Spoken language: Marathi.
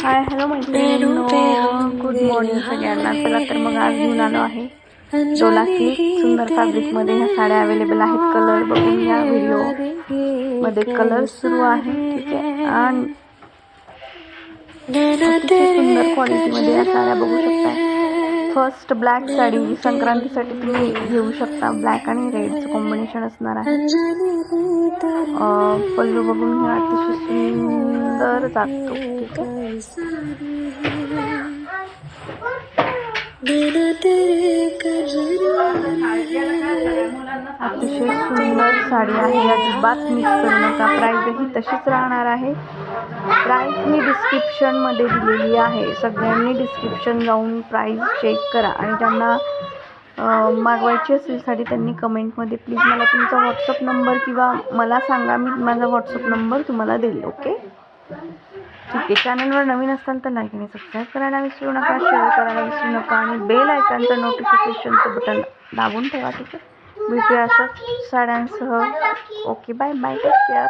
हाय हॅलो मैत्रिणींनो, गुड मॉर्निंग सगळ्यांना. चला तर मग आज घेऊन आलो आहे डोला सिल्क सुंदर फॅब्रिकमध्ये ह्या साड्या अवेलेबल आहेत. कलर बघून या व्हिडिओ मध्ये कलर सुरू आहे. ठीक आहे, आणि अतिशय सुंदर क्वालिटीमध्ये या साड्या बघू शकता. फर्स्ट ब्लॅक साडी संक्रांतीसाठी तुम्ही घेऊ शकता. ब्लॅक आणि रेडचं कॉम्बिनेशन असणार आहे. पल्लू बघून घ्या, अतिशय सुंदर जातो. ठीक आहे, अतिशय सुंदर साडी आहे. अजिबात मिस करू नका. प्राइसही तशीच राहणार आहे. प्राइस मी डिस्क्रिप्शनमध्ये दिलेली आहे. सगळ्यांनी डिस्क्रिप्शन जाऊन प्राइस चेक करा. आणि ज्यांना मागवायची असेल साडी त्यांनी कमेंटमध्ये प्लीज मला तुमचा व्हॉट्सअप नंबर किंवा मला सांगा, मी माझा व्हॉट्सअप नंबर तुम्हाला देईल. ओके, ठीक आहे. चॅनलवर नवीन असाल तर लाईक आणि सबस्क्राईब करायला विसरू नका, शेअर करायला विसरू नका आणि बेल आयकॉनचं नोटिफिकेशनचं बटन दाबून ठेवा. ठीक आहे, भेटूया अशाच साड्यांसह. Okay, bye bye, take care.